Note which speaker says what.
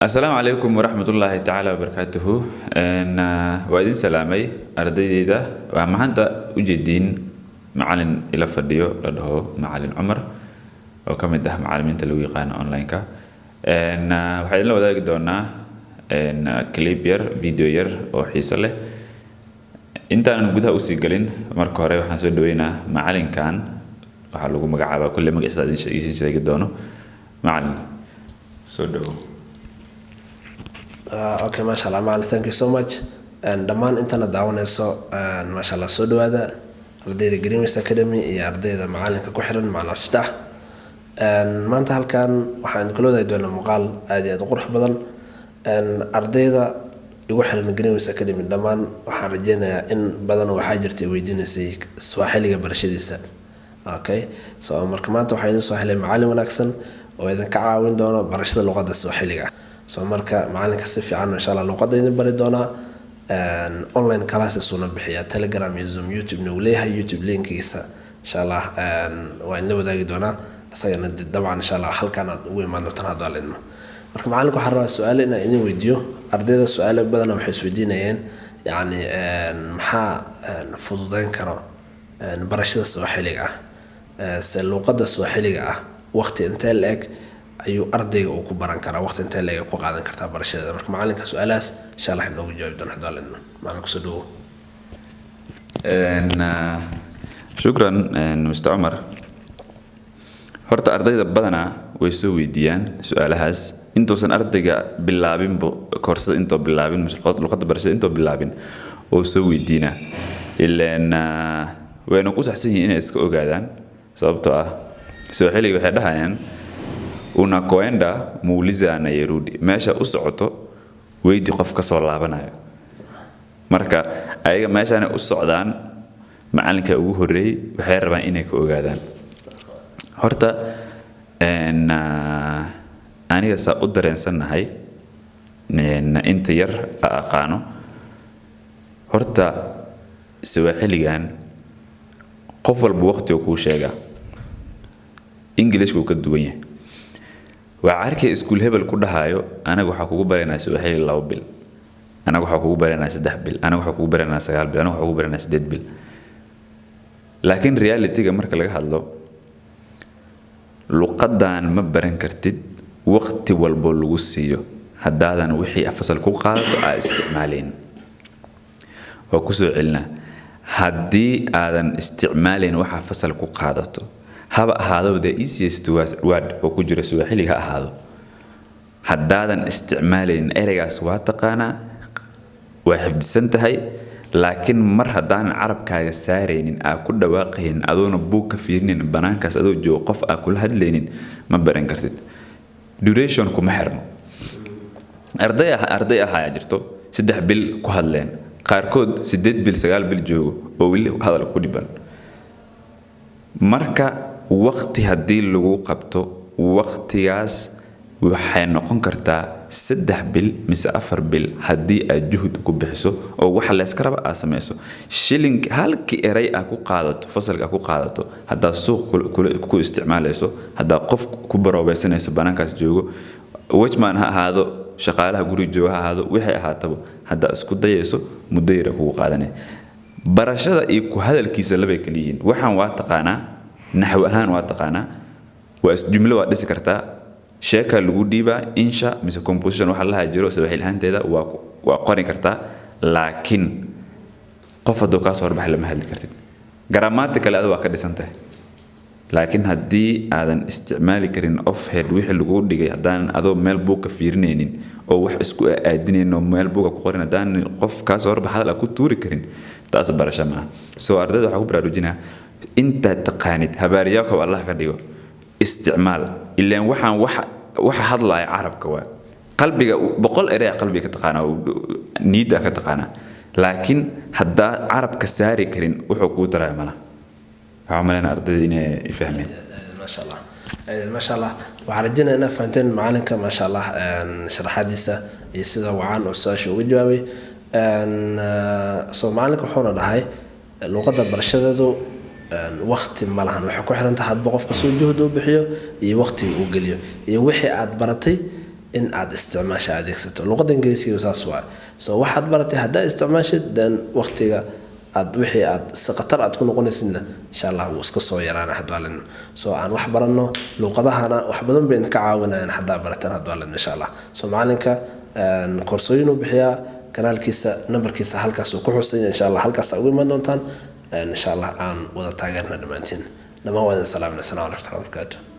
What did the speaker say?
Speaker 1: السلام عليكم ورحمة الله تعالى وبركاته. وأدين سلامي أرديدي ده ومحنتا وجدين معلن إلى فرديو لده معلن عمر وكم ده معلمين تلوي قان أونلاين كا. وحيد لو ده قدرنا كليب ير فيديو ير أو حيصله. أنت نقولها أسيقلين مركوري وحنسود دوينا معلن كان وحلوكم مقعبة كل ما قصدين شيء قدونه معلن سودو.
Speaker 2: Okay, mashallah, man. Thank you so much. And the man internet daawanayso and mashallah soo dhawaada ardayda Greenwich Academy iyo ardayda macalinka ku xiran macallin Fattax. And maanta halkan waxaan kula wadaagi doonaa muuqaal aad iyo aad u qurux badan. And ardayda igu xiran Greenwich Academy dhamaan waxaan rajeynayaa in badan waxa jirtay weydiinaysay Swahiliga barashadiisa. Okay, so marka maanta waxaan idin soo helay macallin wanaagsan oo idin ka caawin doona barashada luqadda Swahiliga. So marka macalinka si fiican insha Allah luqadda idin bari doona online classes una bixiya Telegram iyo Zoom YouTube nu leeyahay YouTube linkiisa insha Allah waa in la wadaagi doona asagana dabcan insha Allah halkan aad ugu imaan doontaan hadda leedno marka macalinka waxa rabaa su'aal in aan idin weydiiyo ardayda su'aalo badan waxay isweydiinayeen yani maxaa fududeyn karo barashada Swahiliga se luqadda Swahiliga waqti intee leeg ayuu ardayga uu ku baran karaa waqti intee leeg ku qaadan kartaa barashada marka macalinka su'aalaas insha Allah inoo jawaab doona hadda leedno macalinka soo dhawo
Speaker 1: شكرا مستر عمر. horta ardayda badana way soo weydiiyaan su'aalahaas intoosan ardayga bilaabin koorsada intoo bilaabin luqadda barashada intoo bilaabin oo soo weydiina ilaan wayna ku saxsan yihiin inay iska ogaadaan sababtoo ah Swahili waxay dhahayaan unakoenda muuliza na yerudi meesha u socoto weydi qof ka soo laabanayo marka ayaga meeshaan u socdaan macalinka ugu horeeyay waxay rabaan inay ka ogaadaan horta aniga saa u dareensanahay inta yar aqaano horta Swahiligan qof walba waqti uu ku sheega English ku ka duwan yahay وعاركي اسكول هبل كل هايو أنا جو حكوا برينا سوحيل الله بيل أنا جو حكوا برينا سدح بيل أنا جو حكوا برينا سجال بيل أنا جو حكوا برينا سديد بيل لكن رياليتي جمرك لقى هالله لقدان ما برين كرتد وقت والبولوسيو هذا وحي أفصل كوقات استعمالين وكسو علنا هدي هذا استعمالين وحفصل كوقاتته هذا the easiest word وكجرا Swahili هذا حدادا استعمالين إرجاس واتقانا وحفظ سنتهاي لكن مرة دان عرب كاي سارين أكل واقعين أذون بوك فيرين بنانكاس أذو جو قف أكل هدلين ما برين كرتد duration كمحرم أرضية هاي جرتو سدح بال كهلين قاركود سدد بالسجال بالجو وولي هذا الكوديبان مركا waqti hadii lagu qabto waqtigaas waxay noqon kartaa 3 bil mise 4 bil hadii aad juhud ku bixiso oo waxa la iska raba aad sameeyso shilling halkii eray aad ku qaadato fasalka ku qaadato hadaa suuq ku isticmaalayso hadaa qof ku baroobaysanayso banaankaas joogo wajman ha ahaado shaqaalaha guri jooga ha ahaado wixii ahaataba hadaa isku dayayso muddo yar ku qaadanay barashada iyo ku hadalkiisa laba kaliyin waxaan waa taqaanaa نحو أهان واتقانا وجملة وادس كرتا شيكا لوديبا إنشاء مثل composition وحلها جرو سوي الهان تدا وقارن كرتا لكن قف دوكا صور بحال محل كرتين جراماتك لا أدوا كدسنته لكن هدي هذا استعمال كرين أوف هيد ويح اللجود دقي هدان أدو ميل بوك فيرنين أو وح اسكو أدني إنه ميل بوك قارن هدان قف كاسور بحال أكو توري كرين تأصبر شمعة سو أردد وحكو برادوجنا أنت تقانت هبارياك والله كديو استعمال إلا وح هذا عرب كوا قلبي بقول إريا قلبي كتقانا ونيدا كتقانا لكن هدا عرب كساري كرين وحكو ترى ملا عملنا أرددين يفهمين
Speaker 2: ما شاء الله ما شاء الله وعرجنا أنا فانتين معانك ما شاء الله شرح حديثة يسيدا وعان أستاذ وجوابي سو معانك وحونا لهاي اللغة برشدته وقت مالهن waxa ku xiran tahay hadba qofka soo juhdo bixiyo iyo waqti uu galiyo iyo wixii aad baratay in aad isticmaasha adeegsato luqadda ingiriisiga saas waa so waxaad baratay haddaa isticmaashid then waqtiga aad wixii aad si khatar aad ku noqonaysidna insha Allah wuu iska soo yaraana hadwaalin so aan wax baranno luqadahana wax badan bay ka caawinayaan haddaa barataan hadwaalin insha Allah so macalinka koorsooyin uu bixiyaa kanaalkiisa numberkiisa halkaas uu ku xusay insha Allah halkaas ugu iman doontaan insha Allah aan wada taageerna dhamaantiin dhamaan wada salaamna salaamu alaykum wa rahmatullahi wa barakatuh